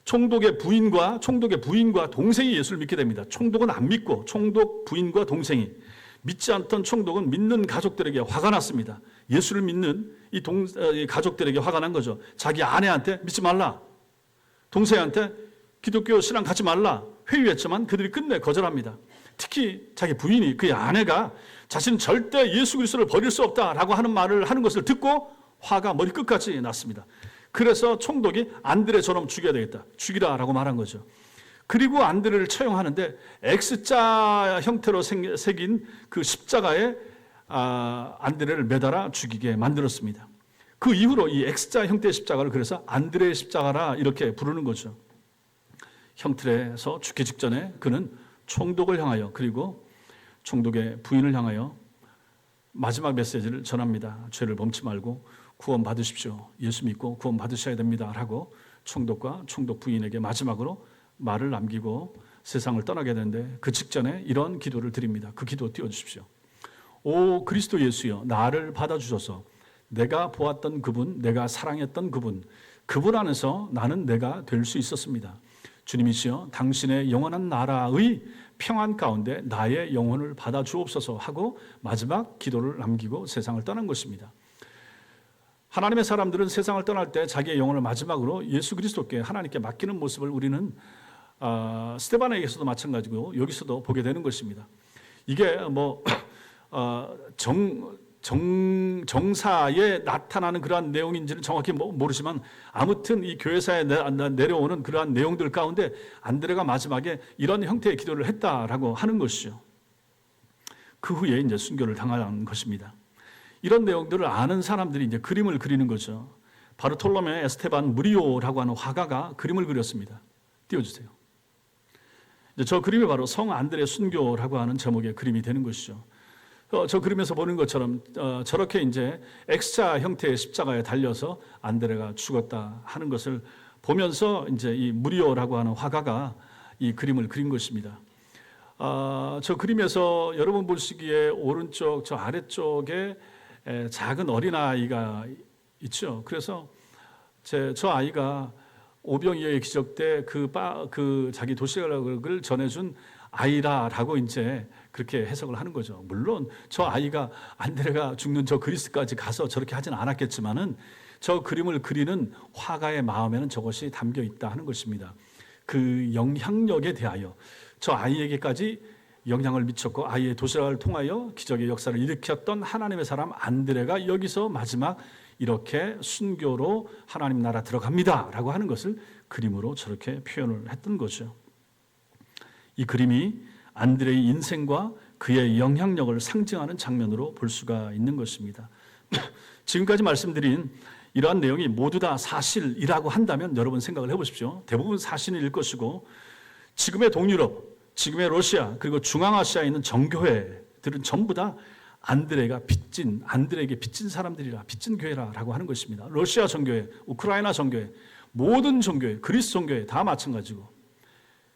A: 총독의 부인과 동생이 예수를 믿게 됩니다. 총독은 안 믿고 총독 부인과 동생이, 믿지 않던 총독은 믿는 가족들에게 화가 났습니다. 예수를 믿는 이 가족들에게 화가 난 거죠. 자기 아내한테 믿지 말라, 동생한테 기독교 신앙 갖지 말라 회유했지만 그들이 끝내 거절합니다. 특히 자기 부인이, 그의 아내가 자신은 절대 예수 그리스도를 버릴 수 없다라고 하는 말을 하는 것을 듣고 화가 머리끝까지 났습니다. 그래서 총독이 안드레 저놈 죽여야 되겠다, 죽이라라고 말한 거죠. 그리고 안드레를 처형하는데 X자 형태로 새긴 그 십자가에 안드레를 매달아 죽이게 만들었습니다. 그 이후로 이 X자 형태의 십자가를 그래서 안드레의 십자가라 이렇게 부르는 거죠. 형틀에서 죽기 직전에 그는 총독을 향하여 그리고 총독의 부인을 향하여 마지막 메시지를 전합니다. 죄를 범치 말고 구원 받으십시오. 예수 믿고 구원 받으셔야 됩니다. 라고 총독과 총독 부인에게 마지막으로 말을 남기고 세상을 떠나게 되는데 그 직전에 이런 기도를 드립니다. 그 기도 띄워주십시오. 오 그리스도 예수여, 나를 받아주셔서 내가 보았던 그분, 내가 사랑했던 그분 안에서 나는 내가 될 수 있었습니다. 주님이시여, 당신의 영원한 나라의 평안 가운데 나의 영혼을 받아주옵소서 하고 마지막 기도를 남기고 세상을 떠난 것입니다. 하나님의 사람들은 세상을 떠날 때 자기의 영혼을 마지막으로 예수 그리스도께 하나님께 맡기는 모습을 우리는 스데반에게서도 마찬가지고 여기서도 보게 되는 것입니다. 이게 정사에 나타나는 그러한 내용인지는 정확히 모르지만 아무튼 이 교회사에 내려오는 그러한 내용들 가운데 안드레가 마지막에 이런 형태의 기도를 했다라고 하는 것이죠. 그 후에 이제 순교를 당한 것입니다. 이런 내용들을 아는 사람들이 이제 그림을 그리는 거죠. 바르톨로메 에스테반 무리오라고 하는 화가가 그림을 그렸습니다. 띄워주세요. 저 그림이 바로 성 안드레 순교라고 하는 제목의 그림이 되는 것이죠. 저 그림에서 보는 것처럼 저렇게 이제 X자 형태의 십자가에 달려서 안드레가 죽었다 하는 것을 보면서 이제 이 무리오라고 하는 화가가 이 그림을 그린 것입니다. 저 그림에서 여러분 보시기에 오른쪽 저 아래쪽에 작은 어린아이가 있죠. 그래서 저 아이가 오병이어의 기적 때 그 자기 도시락을 전해준 아이라라고 이제 그렇게 해석을 하는 거죠. 물론 저 아이가 안드레가 죽는 저 그리스까지 가서 저렇게 하진 않았겠지만은 저 그림을 그리는 화가의 마음에는 저것이 담겨 있다 하는 것입니다. 그 영향력에 대하여 저 아이에게까지 영향을 미쳤고 아이의 도시락을 통하여 기적의 역사를 일으켰던 하나님의 사람 안드레가 여기서 마지막 이렇게 순교로 하나님 나라 들어갑니다 라고 하는 것을 그림으로 저렇게 표현을 했던 거죠. 이 그림이 안드레의 인생과 그의 영향력을 상징하는 장면으로 볼 수가 있는 것입니다. 지금까지 말씀드린 이러한 내용이 모두 다 사실이라고 한다면 여러분 생각을 해보십시오. 대부분 사실일 것이고 지금의 동유럽, 지금의 러시아 그리고 중앙아시아에 있는 정교회들은 전부 다 안드레에게 빚진 사람들이라, 빚진 교회라라고 하는 것입니다. 러시아 정교회, 우크라이나 정교회, 모든 정교회, 그리스 정교회 다 마찬가지고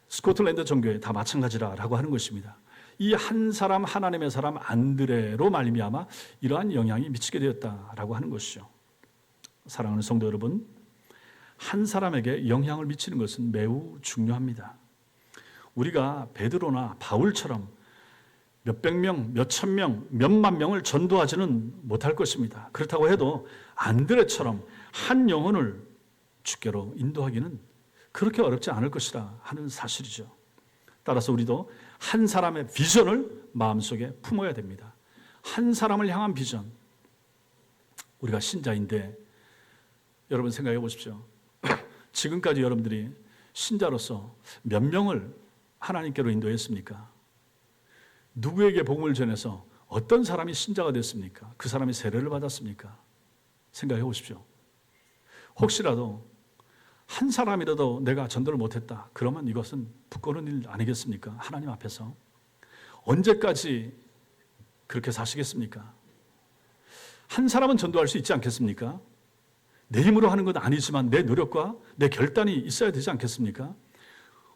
A: 스코틀랜드 정교회 다 마찬가지라라고 하는 것입니다. 이 한 사람 하나님의 사람 안드레로 말미암아 이러한 영향이 미치게 되었다라고 하는 것이죠. 사랑하는 성도 여러분, 한 사람에게 영향을 미치는 것은 매우 중요합니다. 우리가 베드로나 바울처럼 몇백 명, 몇천 명, 몇만 명을 전도하지는 못할 것입니다. 그렇다고 해도 안드레처럼 한 영혼을 주께로 인도하기는 그렇게 어렵지 않을 것이라 하는 사실이죠. 따라서 우리도 한 사람의 비전을 마음속에 품어야 됩니다. 한 사람을 향한 비전. 우리가 신자인데 여러분 생각해 보십시오. 지금까지 여러분들이 신자로서 몇 명을 하나님께로 인도했습니까? 누구에게 복음을 전해서 어떤 사람이 신자가 됐습니까? 그 사람이 세례를 받았습니까? 생각해 보십시오. 혹시라도 한 사람이라도 내가 전도를 못했다. 그러면 이것은 부끄러운 일 아니겠습니까? 하나님 앞에서. 언제까지 그렇게 사시겠습니까? 한 사람은 전도할 수 있지 않겠습니까? 내 힘으로 하는 건 아니지만 내 노력과 내 결단이 있어야 되지 않겠습니까?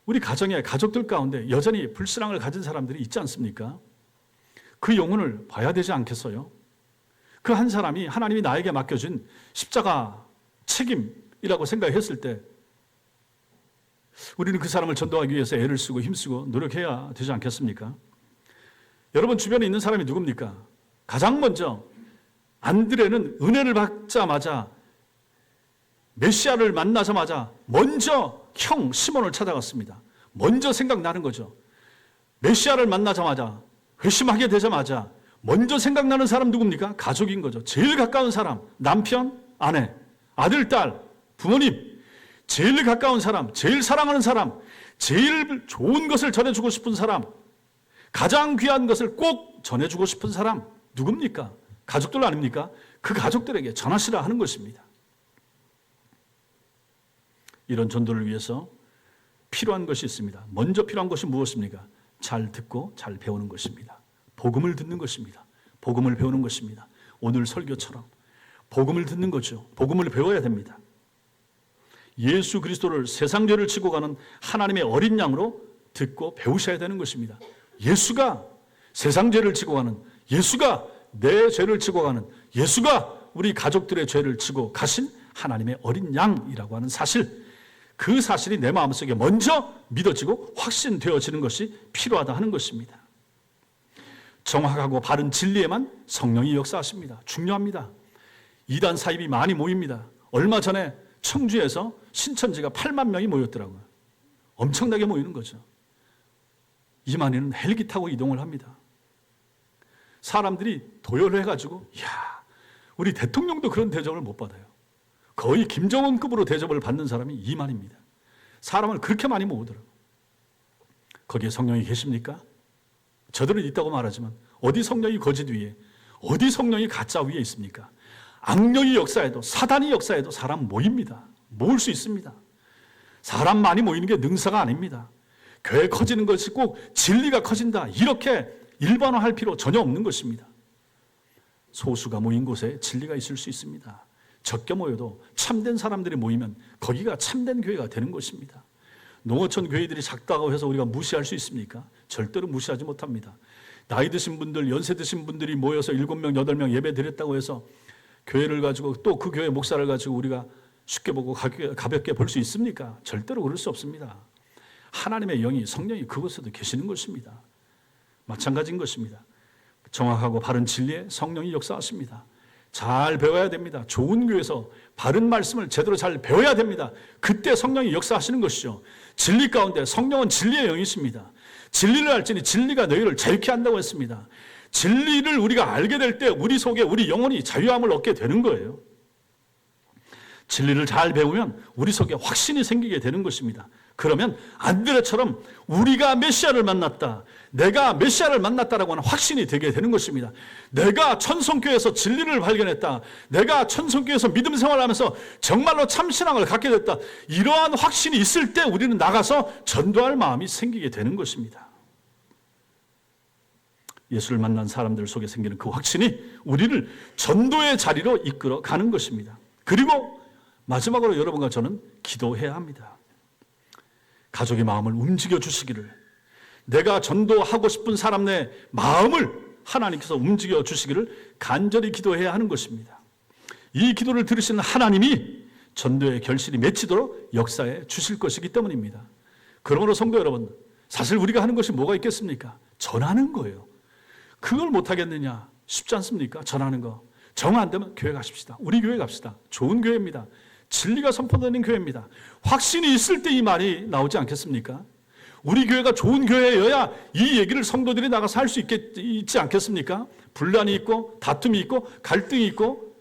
A: 우리 가정에 가족들 가운데 여전히 불신앙을 가진 사람들이 있지 않습니까? 그 영혼을 봐야 되지 않겠어요? 그 한 사람이 하나님이 나에게 맡겨준 십자가 책임이라고 생각했을 때 우리는 그 사람을 전도하기 위해서 애를 쓰고 힘쓰고 노력해야 되지 않겠습니까? 여러분 주변에 있는 사람이 누굽니까? 가장 먼저 안드레는 은혜를 받자마자 메시아를 만나자마자 먼저 형 시몬을 찾아갔습니다. 먼저 생각나는 거죠. 메시아를 만나자마자 회심하게 되자마자 먼저 생각나는 사람 누굽니까? 가족인 거죠. 제일 가까운 사람, 남편, 아내, 아들, 딸, 부모님, 제일 가까운 사람, 제일 사랑하는 사람, 제일 좋은 것을 전해주고 싶은 사람, 가장 귀한 것을 꼭 전해주고 싶은 사람 누굽니까? 가족들 아닙니까? 그 가족들에게 전하시라 하는 것입니다. 이런 전도를 위해서 필요한 것이 있습니다. 먼저 필요한 것이 무엇입니까? 잘 듣고 잘 배우는 것입니다. 복음을 듣는 것입니다. 복음을 배우는 것입니다. 오늘 설교처럼 복음을 듣는 거죠. 복음을 배워야 됩니다. 예수 그리스도를 세상 죄를 지고 가는 하나님의 어린 양으로 듣고 배우셔야 되는 것입니다. 예수가 세상 죄를 지고 가는, 예수가 내 죄를 지고 가는, 예수가 우리 가족들의 죄를 지고 가신 하나님의 어린 양이라고 하는 사실, 그 사실이 내 마음속에 먼저 믿어지고 확신되어지는 것이 필요하다 하는 것입니다. 정확하고 바른 진리에만 성령이 역사하십니다. 중요합니다. 이단 사입이 많이 모입니다. 얼마 전에 청주에서 신천지가 8만 명이 모였더라고요. 엄청나게 모이는 거죠. 이만희는 헬기 타고 이동을 합니다. 사람들이 도열을 해가지고 이야, 우리 대통령도 그런 대접을 못 받아요. 거의 김정은급으로 대접을 받는 사람이 이만희입니다. 사람을 그렇게 많이 모으더라고요. 거기에 성령이 계십니까? 저들은 있다고 말하지만 어디 성령이 거짓 위에, 어디 성령이 가짜 위에 있습니까? 악령이 역사해도, 사단이 역사해도 사람 모입니다. 모을 수 있습니다. 사람 많이 모이는 게 능사가 아닙니다. 교회 커지는 것이 꼭 진리가 커진다, 이렇게 일반화할 필요 전혀 없는 것입니다. 소수가 모인 곳에 진리가 있을 수 있습니다. 적게 모여도 참된 사람들이 모이면 거기가 참된 교회가 되는 것입니다. 농어촌 교회들이 작다고 해서 우리가 무시할 수 있습니까? 절대로 무시하지 못합니다. 나이 드신 분들, 연세 드신 분들이 모여서 7명, 8명 예배 드렸다고 해서 교회를 가지고 또 그 교회 목사를 가지고 우리가 쉽게 보고 가볍게 볼 수 있습니까? 절대로 그럴 수 없습니다. 하나님의 영이, 성령이 그곳에도 계시는 것입니다. 마찬가지인 것입니다. 정확하고 바른 진리에 성령이 역사하십니다. 잘 배워야 됩니다. 좋은 교회에서 바른 말씀을 제대로 잘 배워야 됩니다. 그때 성령이 역사하시는 것이죠. 진리 가운데 성령은 진리의 영이십니다. 진리를 알지니 진리가 너희를 자유케 한다고 했습니다. 진리를 우리가 알게 될 때 우리 속에 우리 영혼이 자유함을 얻게 되는 거예요. 진리를 잘 배우면 우리 속에 확신이 생기게 되는 것입니다. 그러면 안드레처럼 우리가 메시아를 만났다, 내가 메시아를 만났다라고 하는 확신이 되게 되는 것입니다. 내가 천성교회에서 진리를 발견했다, 내가 천성교회에서 믿음 생활하면서 정말로 참신앙을 갖게 됐다, 이러한 확신이 있을 때 우리는 나가서 전도할 마음이 생기게 되는 것입니다. 예수를 만난 사람들 속에 생기는 그 확신이 우리를 전도의 자리로 이끌어 가는 것입니다. 그리고 마지막으로 여러분과 저는 기도해야 합니다. 가족의 마음을 움직여 주시기를, 내가 전도하고 싶은 사람 내 마음을 하나님께서 움직여 주시기를 간절히 기도해야 하는 것입니다. 이 기도를 들으시는 하나님이 전도의 결실이 맺히도록 역사해 주실 것이기 때문입니다. 그러므로 성도 여러분, 사실 우리가 하는 것이 뭐가 있겠습니까? 전하는 거예요. 그걸 못하겠느냐? 쉽지 않습니까? 전하는 거. 정 안 되면 교회 가십시다. 우리 교회 갑시다. 좋은 교회입니다. 진리가 선포되는 교회입니다. 확신이 있을 때 이 말이 나오지 않겠습니까? 우리 교회가 좋은 교회여야 이 얘기를 성도들이 나가서 할 수 있지 않겠습니까? 분란이 있고 다툼이 있고 갈등이 있고,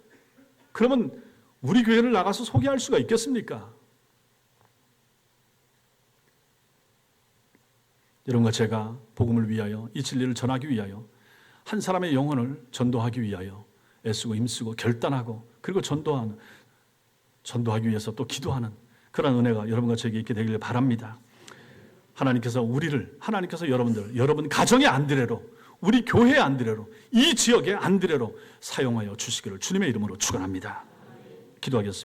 A: 그러면 우리 교회를 나가서 소개할 수가 있겠습니까? 여러분과 제가 복음을 위하여, 이 진리를 전하기 위하여, 한 사람의 영혼을 전도하기 위하여 애쓰고 힘쓰고 결단하고, 그리고 전도하기 위해서 또 기도하는 그런 은혜가 여러분과 저에게 있게 되기를 바랍니다. 하나님께서 여러분들, 여러분 가정의 안드레로, 우리 교회의 안드레로, 이 지역의 안드레로 사용하여 주시기를 주님의 이름으로 축원합니다. 기도하겠습니다.